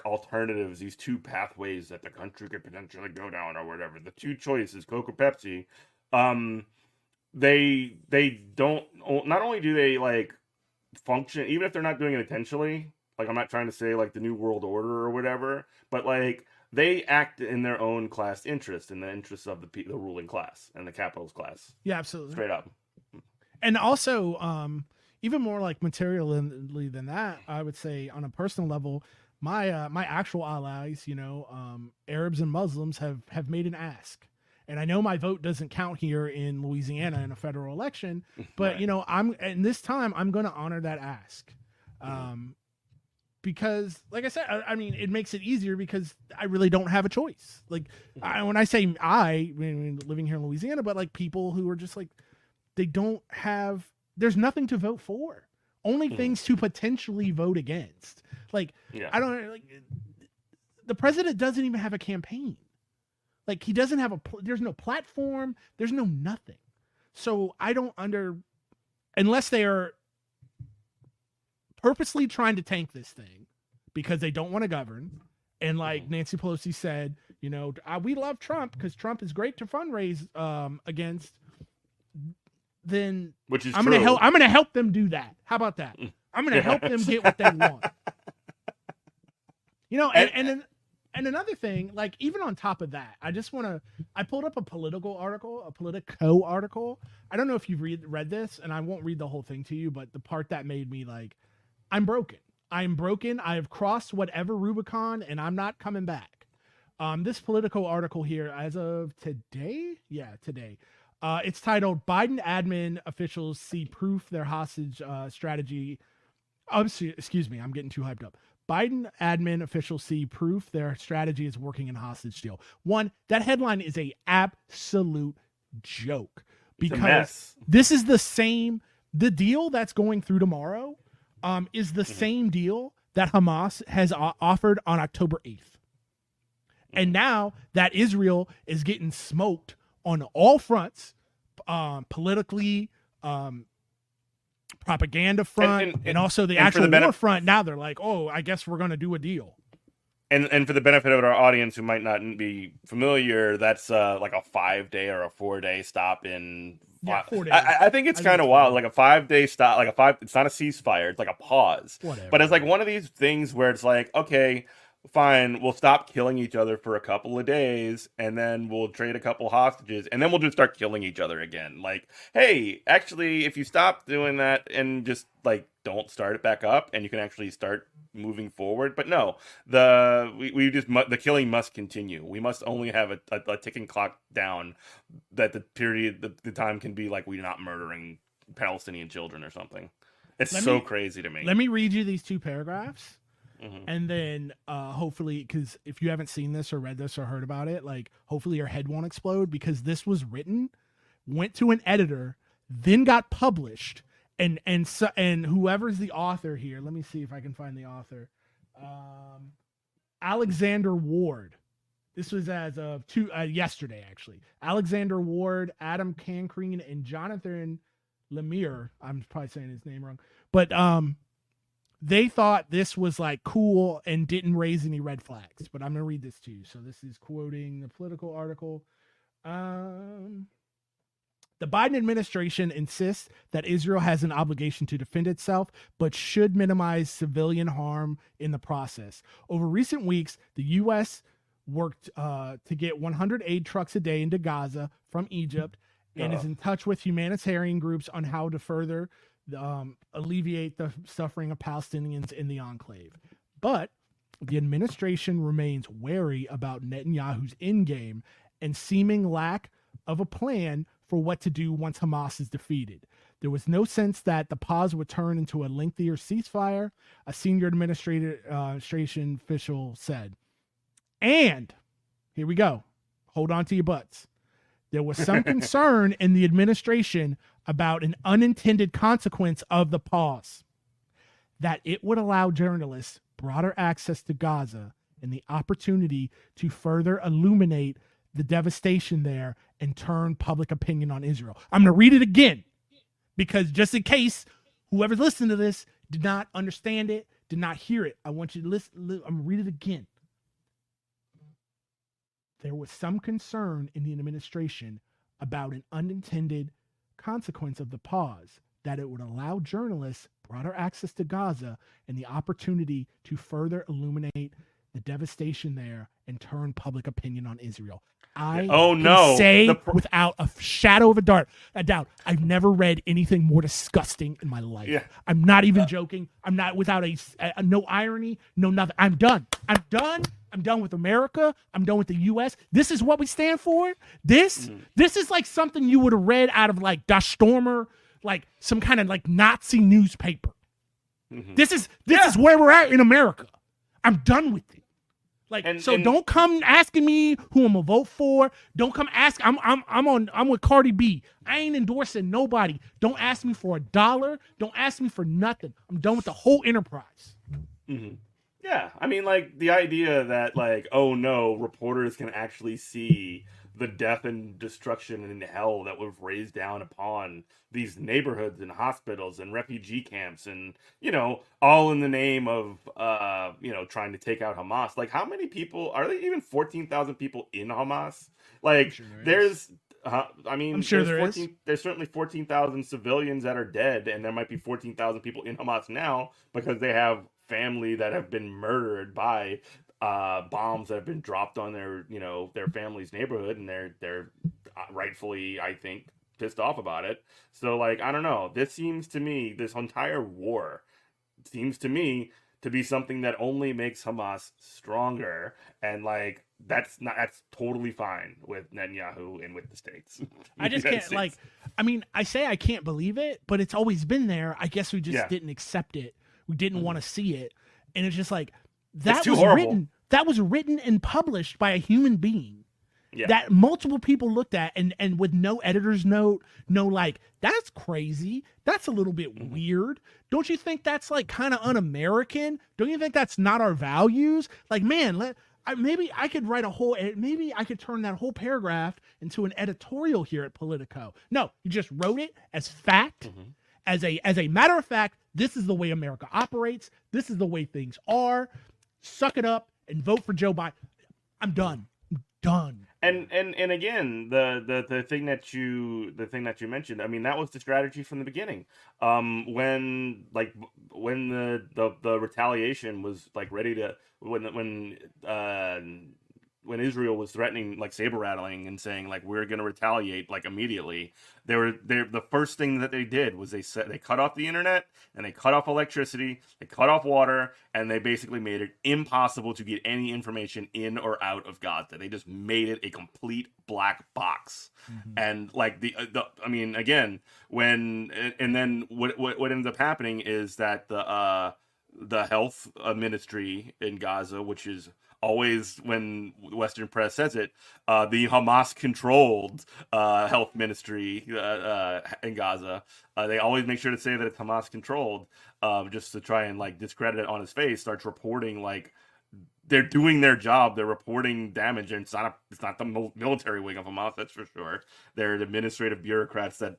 alternatives, these two pathways that the country could potentially go down or whatever, the two choices, Coke or Pepsi, they don't, not only do they like function, even if they're not doing it intentionally, like I'm not trying to say like the New World Order or whatever, but like they act in their own class interest, in the interests of the ruling class and the capitalist class. Yeah, absolutely. Straight up. And also, even more like materially than that, I would say on a personal level, my actual allies, Arabs and Muslims have made an ask. And I know my vote doesn't count here in Louisiana in a federal election, but right. This time I'm going to honor that ask. Because like I said, I mean, it makes it easier because I really don't have a choice. Like when I say I mean, living here in Louisiana, but like people who are just like, there's nothing to vote for, only things to potentially vote against. Like, I don't like, the president doesn't even have a campaign. Like he doesn't have there's no platform, there's no nothing. So I don't unless they are purposely trying to tank this thing because they don't want to govern. And like Nancy Pelosi said, we love Trump because Trump is great to fundraise against. Then which is I'm going to help them do that. How about that? I'm going to help them get what they want. And another thing, like even on top of that, I pulled up a Politico article. I don't know if you've read this, and I won't read the whole thing to you, but the part that made me like, I'm broken. I have crossed whatever Rubicon, and I'm not coming back. This Politico article here, as of today. It's titled "Biden admin officials see proof their hostage strategy." Excuse me, I'm getting too hyped up. Biden admin officials see proof their strategy is working in hostage deal. One, that headline is a absolute joke because this is the deal that's going through tomorrow is the same deal that Hamas has offered on October 8th. And now that Israel is getting smoked on all fronts, politically, propaganda front, and also the actual war front. Now they're like, oh, I guess we're going to do a deal. And for the benefit of our audience who might not be familiar, that's like a 5-day or a 4-day stop in. 4 days. I think it's kind of wild, like a 5-day stop, it's not a ceasefire, it's like a pause. Whatever. But it's like one of these things where it's like, okay, fine, we'll stop killing each other for a couple of days, and then we'll trade a couple hostages, and then we'll just start killing each other again. Like, hey, actually, if you stop doing that and just like don't start it back up, and you can actually start moving forward. But no, the killing must continue. We must only have a ticking clock down that the time can be like we're not murdering Palestinian children or something. It's so crazy to me. Let me read you these two paragraphs. Mm-hmm. And then hopefully, because if you haven't seen this or read this or heard about it, like hopefully your head won't explode, because this was written, went to an editor, then got published, and whoever's the author here, let me see if I can find the author, Alexander Ward. This was as of yesterday, actually. Alexander Ward, Adam Cancreen, and Jonathan Lemire. I'm probably saying his name wrong, but they thought this was like cool and didn't raise any red flags. But I'm gonna read this to you. So this is quoting the Political article. The Biden administration insists that Israel has an obligation to defend itself, but should minimize civilian harm in the process. Over recent weeks, the U.S. worked to get 100 aid trucks a day into Gaza from Egypt, and is in touch with humanitarian groups on how to further alleviate the suffering of Palestinians in the enclave. But the administration remains wary about Netanyahu's endgame and seeming lack of a plan for what to do once Hamas is defeated. There was no sense that the pause would turn into a lengthier ceasefire, a senior administration official said. And here we go. Hold on to your butts. There was some concern in the administration about an unintended consequence of the pause, that it would allow journalists broader access to Gaza and the opportunity to further illuminate the devastation there and turn public opinion on Israel. I'm going to read it again, because just in case whoever's listening to this did not understand it, did not hear it, I want you to listen. I'm going to read it again. There was some concern in the administration about an unintended consequence of the pause, that it would allow journalists broader access to Gaza and the opportunity to further illuminate the devastation there and turn public opinion on Israel. I can say without a shadow of a doubt, I've never read anything more disgusting in my life. Yeah. I'm not even joking. I'm not, without no irony, no nothing. I'm done. I'm done with America. I'm done with the U.S. This is what we stand for. This is like something you would have read out of like Das Stormer, like some kind of like Nazi newspaper. Mm-hmm. This is where we're at in America. I'm done with it. Like, don't come asking me who I'm gonna vote for. Don't come ask. I'm with Cardi B. I ain't endorsing nobody. Don't ask me for $1. Don't ask me for nothing. I'm done with the whole enterprise. Mm-hmm. Yeah, I mean, like, the idea that, like, oh no, reporters can actually see the death and destruction and hell that was raised down upon these neighborhoods and hospitals and refugee camps, and, you know, all in the name of, trying to take out Hamas. Like, how many people, are there even 14,000 people in Hamas? Like, sure I'm sure there's certainly 14,000 civilians that are dead, and there might be 14,000 people in Hamas now because they have family that have been murdered by bombs that have been dropped on their family's neighborhood, and they're rightfully, I think, pissed off about it. So, like, I don't know. This entire war seems to me to be something that only makes Hamas stronger, and like that's totally fine with Netanyahu and with the states. I just can't I say I can't believe it, but it's always been there. I guess we just didn't accept it. We didn't want to see it. And it's just like, that was written and published by a human being that multiple people looked at, and with no editor's note, no, like, that's crazy. That's a little bit weird. Don't you think that's like kind of un-American? Don't you think that's not our values? Like, man, maybe I could turn that whole paragraph into an editorial here at Politico. No, you just wrote it as fact. Mm-hmm. As a matter of fact, this is the way America operates. This is the way things are. Suck it up and vote for Joe Biden. I'm done. And again, the thing that you mentioned, I mean, that was the strategy from the beginning. When the retaliation was like ready to, when Israel was threatening, like, saber rattling and saying, like, we're going to retaliate, like, immediately, the first thing that they did was they cut off the internet, and they cut off electricity, they cut off water, and they basically made it impossible to get any information in or out of Gaza. They just made it a complete black box. Mm-hmm. And like I mean, again, then what ends up happening is that the health ministry in Gaza, which is always, when Western press says it, the Hamas-controlled health ministry in Gaza. They always make sure to say that it's Hamas-controlled, just to try and like discredit it on his face. Starts reporting like they're doing their job. They're reporting damage, and it's not the military wing of Hamas, that's for sure. They're administrative bureaucrats that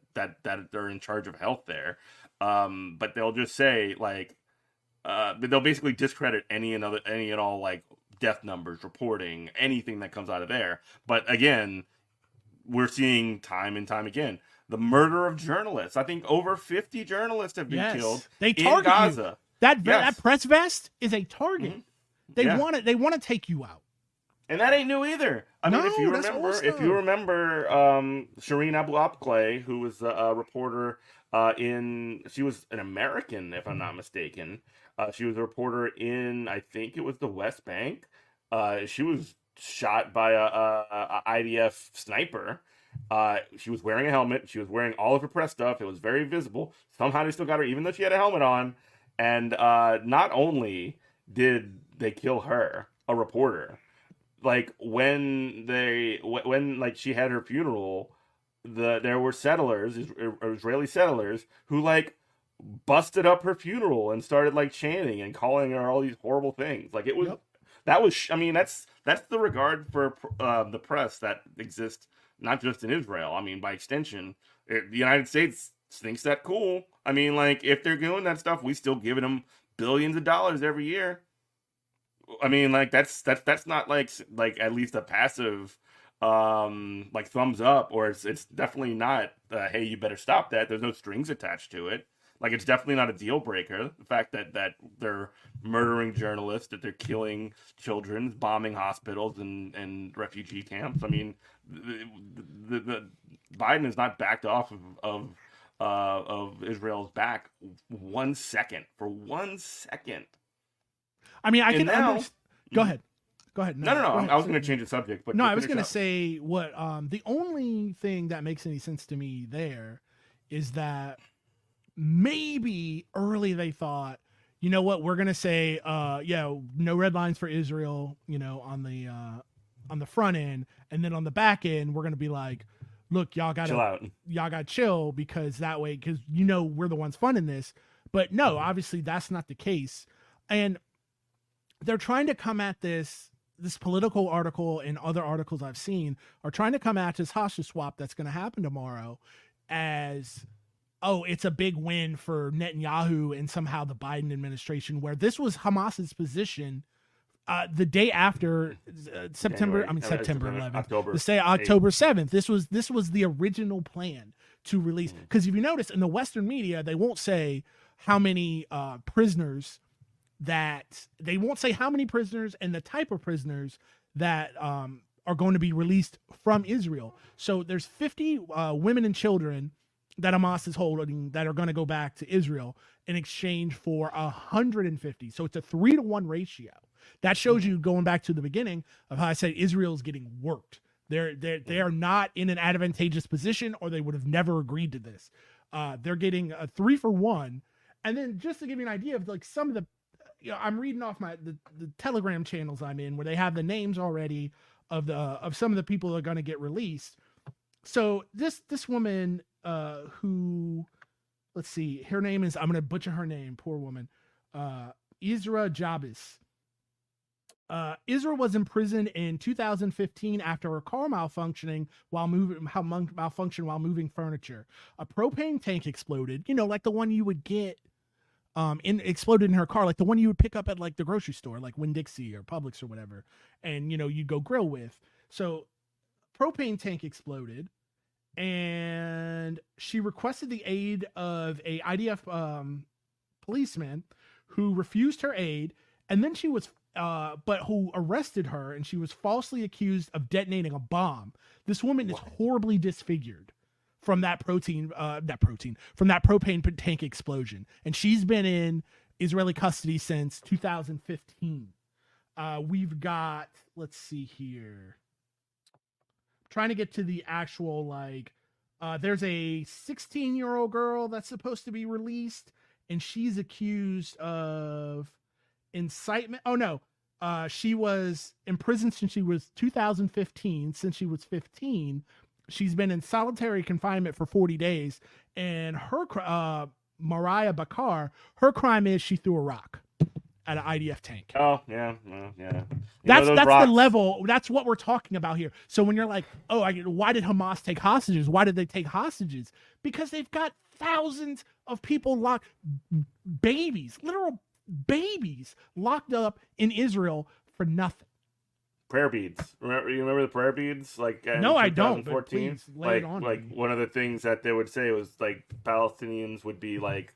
are in charge of health there. But they'll just say like they'll basically discredit any and all like death numbers, reporting anything that comes out of there. But again, we're seeing time and time again the murder of journalists. I think over 50 journalists have been killed Yes, they in target you. Gaza. That Yes. press vest is a target. Mm-hmm. They Yeah. want it. They want to take you out. And that ain't new either. I mean, No, that's old if you stuff. remember, Shireen Abu Akleh, who was a reporter she was an American, if I'm not mistaken. She was a reporter in, I think it was the West Bank. She was shot by a IDF sniper. She was wearing a helmet. She was wearing all of her press stuff. It was very visible. Somehow they still got her, even though she had a helmet on. And not only did they kill her, a reporter, like when like she had her funeral, there were Israeli settlers who like busted up her funeral and started like chanting and calling her all these horrible things. Like it was Yep. that was I mean that's the regard for the press that exists not just in Israel. I mean by extension, the United States thinks that cool. I mean like if they're doing that stuff, we still giving them billions of dollars every year. I mean, like that's not like at least a passive like thumbs up, or it's definitely not hey, you better stop that. There's no strings attached to it. Like it's definitely not a deal breaker. The fact that they're murdering journalists, that they're killing children, bombing hospitals and refugee camps. I mean, the Biden has not backed off of Israel's back 1 second for 1 second. I mean, I And can now, understand. Go ahead. Go ahead. no, no, no. Go ahead. I was going to change the subject, but No, you I was finish going to up. say what the only thing that makes any sense to me there is that maybe early they thought, you know what, we're going to say yeah, no red lines for Israel, on the front end, and then on the back end we're going to be like, look, Chill out. y'all got to chill, because that way, cuz we're the ones funding this. But no, obviously that's not the case. And they're trying to come at this political article and other articles I've seen are trying to come at this hostage swap that's going to happen tomorrow as, oh, it's a big win for Netanyahu and somehow the Biden administration, where this was Hamas's position the day after September 11th, October to say 8th. October 7th. This was the original plan to release. Because if you notice in the Western media, they won't say how many prisoners and the type of prisoners that are going to be released from Israel. So there's 50 women and children that Hamas is holding that are going to go back to Israel in exchange for 150. So it's a 3-to-1 ratio. That shows you, going back to the beginning of how I said Israel's getting worked. They are not in an advantageous position, or they would have never agreed to this. They're getting a 3-for-1. And then just to give you an idea of like some of the, I'm reading off the Telegram channels I'm in, where they have the names already of some of the people that are going to get released. So this woman who, let's see, her name is, I'm going to butcher her name, poor woman, Isra Jabis. Isra was imprisoned in 2015 after her car malfunctioning while moving furniture. A propane tank exploded, like the one you would get exploded in her car, like the one you would pick up at like the grocery store, like Winn-Dixie or Publix or whatever, and you'd go grill with. So propane tank exploded, and she requested the aid of a IDF policeman who refused her aid, and then she was but who arrested her, and she was falsely accused of detonating a bomb. This woman is horribly disfigured from that propane tank explosion, and she's been in Israeli custody since 2015. We've got, let's see here, trying to get to the actual, like, there's a 16-year-old girl that's supposed to be released, and she's accused of incitement. Oh no, she was in prison since she was 2015. Since she was 15, she's been in solitary confinement for 40 days. And her Mariah Bakar, her crime is she threw a rock at an IDF tank. Oh yeah, well, yeah. Those That's the rocks. level. That's what we're talking about here. So when you're like, oh, why did Hamas take hostages? Why did they take hostages? Because they've got thousands of people locked, babies, literal babies, locked up in Israel for nothing. Prayer beads. You remember the prayer beads? Like in No, I don't. But 2014, please lay it on like me. one of the things that they would say was like Palestinians would be like,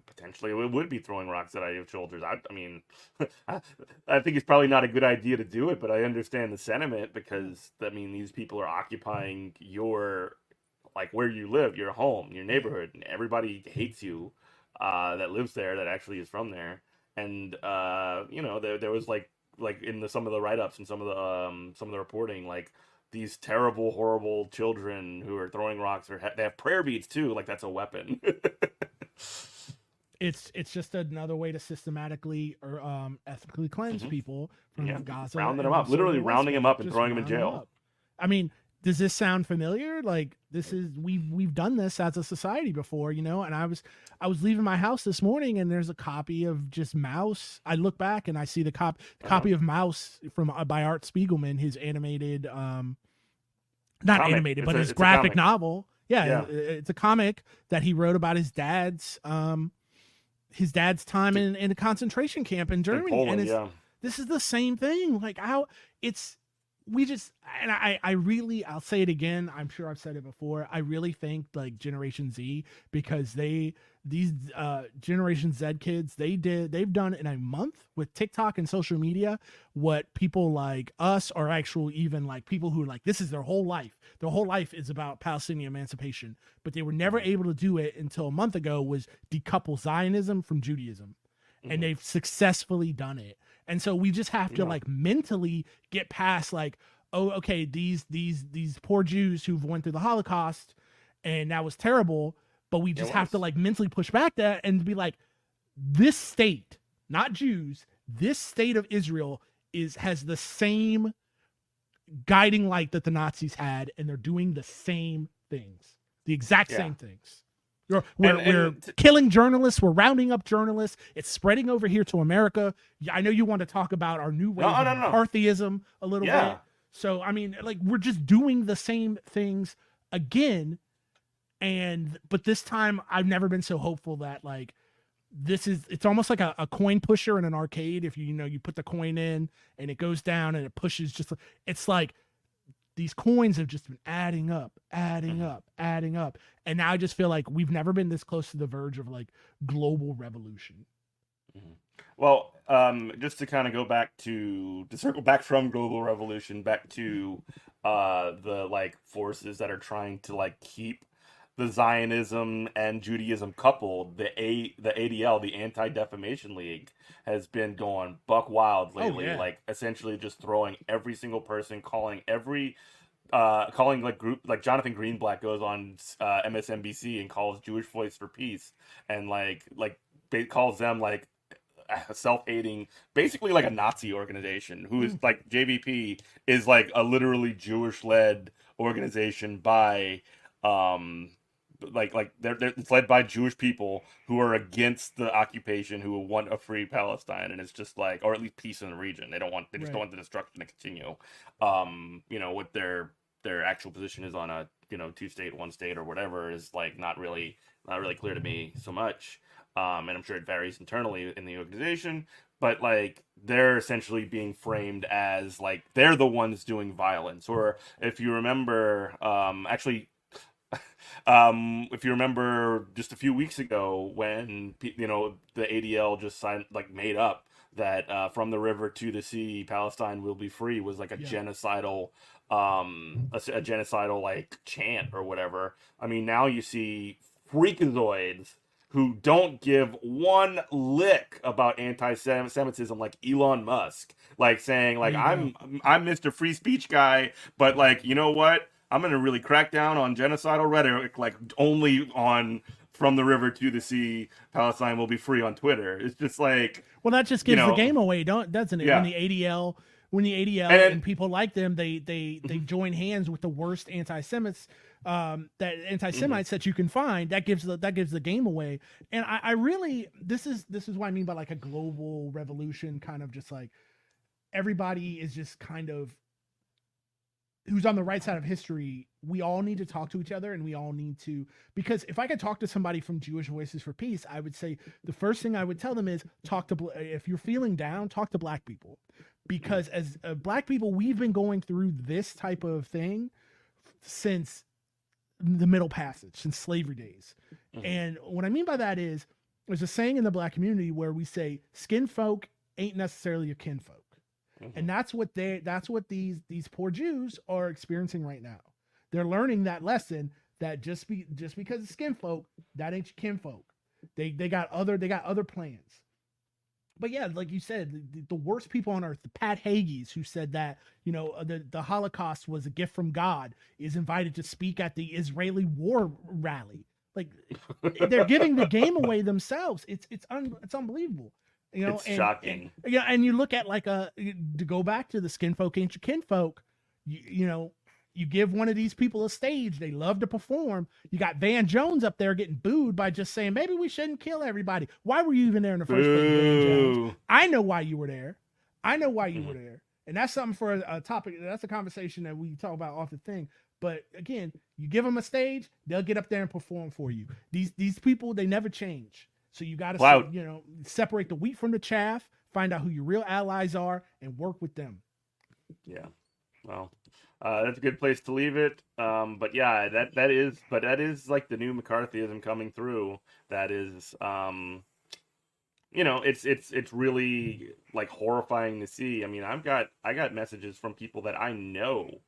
potentially it would be throwing rocks at IDF soldiers. I mean, I think it's probably not a good idea to do it, but I understand the sentiment because I mean these people are occupying your like where you live, your home, your Yeah. neighborhood, and everybody hates you that lives there that actually is from there. And there was like in some of the write-ups and some of the reporting, like these terrible horrible children who are throwing rocks or they have prayer beads too, like that's a weapon. It's just another way to systematically or ethically cleanse Hmm. people Yeah, from Gaza rounding them and up, also literally the West rounding them Bank. up and Just throwing them in round them jail. up. I mean, does this sound familiar? Like this is we've done this as a society before, you know. And I was leaving my house this morning, and there's a copy of just Mouse. I look back and I see the Uh-huh. copy of Mouse from by Art Spiegelman, his animated not Comic. animated, but his It's a graphic comic. novel. Yeah, Yeah. it's a comic that he wrote about his dad's time in a concentration camp in In Germany. And Poland, it's yeah. this is the same thing. Like how it's we just and I really I'll say it again. I'm sure I've said it before. I really think like Generation Z, because these Generation Z kids, they've done in a month with TikTok and social media what people like us, or actual even like people who are like this is their whole life. Their whole life is about Palestinian emancipation, but they were never Hmm. able to do it until a month ago, was decouple Zionism from Judaism. And Hmm. they've successfully done it. And so we just have to Yeah. like mentally get past like, oh, okay, these poor Jews who've went through the Holocaust and that was terrible, but we It just have to was. like mentally push back that and be like, this state, not Jews, this state of Israel has the same guiding light that the Nazis had, and they're doing the same things, the exact Yeah. same things. We're, And we're, we're and killing journalists. We're rounding up journalists. It's spreading over here to America. I know you want to talk about our new no, wave of no, no. McCarthyism a little Yeah. bit. So, I mean, like, we're just doing the same things again. But this time, I've never been so hopeful that, like, it's almost like a coin pusher in an arcade. If you put the coin in and it goes down and it pushes, it's like these coins have just been adding up, adding Mhm. up, adding up. And now I just feel like we've never been this close to the verge of like global revolution. Mhm. Well, just to kind of go back to circle back from global revolution back to the like forces that are trying to like keep the Zionism and Judaism coupled. The ADL, the Anti Defamation League, has been going buck wild Oh lately. yeah. Like essentially just throwing every single person, calling like group like Jonathan Greenblatt goes on MSNBC and calls Jewish Voice for Peace and calls them like self-hating, basically like a Nazi organization who is Mm, like JVP is like a literally Jewish-led organization by um they're it's led by Jewish people who are against the occupation, who want a free Palestine, and it's just like, or at least peace in the region. They just don't right. want the destruction to continue. What their actual position is on a two state, one state, or whatever is like not really clear to me so much. And I'm sure it varies internally in the organization, but like they're essentially being framed as like they're the ones doing violence. Or if you remember, if you remember just a few weeks ago when the ADL just signed like made up that from the river to the sea, Palestine will be free was like a Yeah. genocidal a genocidal like chant or whatever. I mean, now you see freakazoids who don't give one lick about anti-Semitism, like Elon Musk, like saying There like you go. I'm Mr. Free Speech guy, but like you know what? I'm gonna really crack down on genocidal rhetoric, like only on from the river to the sea, Palestine will be free on Twitter. It's just like, Well, that just you gives the know, game away, doesn't it? yeah, When the and ADL then and people like them, they join hands with the worst anti-Semites, that mhm, anti-Semites that you can find. That gives the game away. And I really, this is what I mean by like a global revolution, kind of just like everybody is just kind of who's on the right side of history. We all need to talk to each other, and we all need to, because if I could talk to somebody from Jewish Voices for Peace, I would say the first thing I would tell them is talk to, if you're feeling down, talk to black people, mhm, because as black people, we've been going through this type of thing since the Middle Passage, since slavery days. mhm, And what I mean by that is there's a saying in the black community where we say skin folk ain't necessarily your kinfolk. And mhm. that's what these poor Jews are experiencing right now. They're learning that lesson, that just because it's skin folk, that ain't your kinfolk. They got other plans. But yeah, like you said, the worst people on earth, the Pat Hagees, who said that the Holocaust was a gift from God, is invited to speak at the Israeli war rally. Like, they're giving the game away themselves. It's unbelievable. It's And shocking. yeah, and you look at like to go back to the skin folk ain't your kinfolk. You know, you give one of these people a stage, they love to perform. You got Van Jones up there getting booed by just saying maybe we shouldn't kill everybody. Why were you even there in the first place, Van Jones? Boo. I know why you were there. I know why you were Mhm. there. And that's something for a topic. That's a conversation that we talk about off the thing. But again, you give them a stage, they'll get up there and perform for you. These people, they never change. So you got to, Clout. separate the wheat from the chaff, find out who your real allies are, and work with them. Yeah. Well, that's a good place to leave it. But yeah, that is like the new McCarthyism coming through. That is, it's really like horrifying to see. I mean, I got messages from people that I know,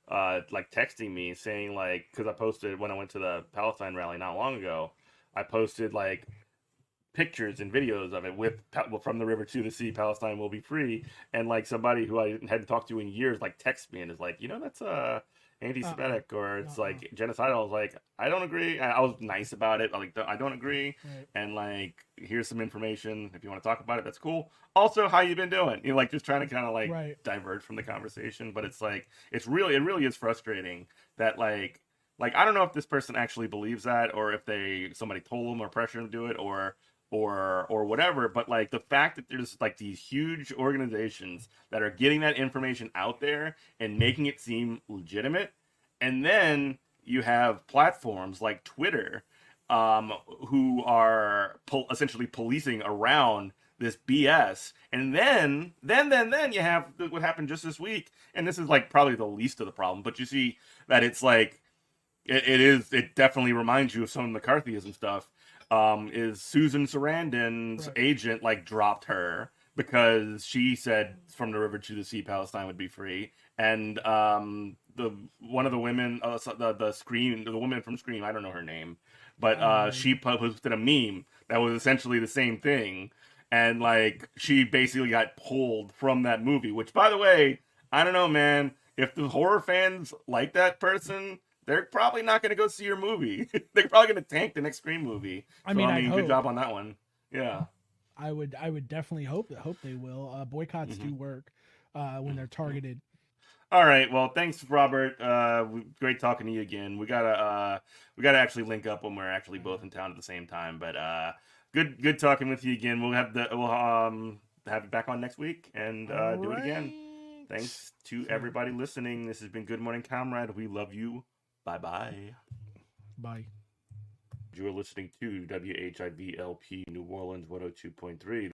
like texting me saying like, because I posted when I went to the Palestine rally not long ago, I posted like pictures and videos of it with from the river to the sea, Palestine will be free, and like somebody who I hadn't talked to in years like texts me and is like, that's Uh-uh. anti-Semitic or it's Uh-uh. like genocidal. I was like, I don't agree. I was nice about it. Like, I don't agree, Right. and like, here's some information if you want to talk about it. That's cool. Also, how you been doing? Like just trying to kind of like Right. divert from the conversation, but it's like it really is frustrating that like I don't know if this person actually believes that or if somebody told them or pressured them to do it or whatever, but like the fact that there's like these huge organizations that are getting that information out there and making it seem legitimate, and then you have platforms like Twitter, who are essentially policing around this BS, and then you have what happened just this week, and this is like probably the least of the problem, but you see that it's like it definitely reminds you of some McCarthyism stuff. Is Susan Sarandon's Right. agent like dropped her because she said from the river to the sea Palestine would be free, and the one of the women, the Scream, the woman from Scream, I don't know her name, but I don't know she either. posted a meme that was essentially the same thing, and like she basically got pulled from that movie. Which, by the way, I don't know, man. If the horror fans like that person, they're probably not going to go see your movie. They're probably going to tank the next Scream movie. I So mean, I I'd mean, good job hope. on that one. Yeah. I would definitely hope they will. Boycotts Hmm. do work when they're Hmm. targeted. All right. Well, thanks, Robert. Great talking to you again. We gotta actually link up when we're actually both in town at the same time. But good talking with you again. We'll have you back on next week and All do it again. right. Thanks to So, everybody listening. This has been Good Morning Comrade. We love you. Bye bye. bye. You are listening to WHIVLP New Orleans 102.3.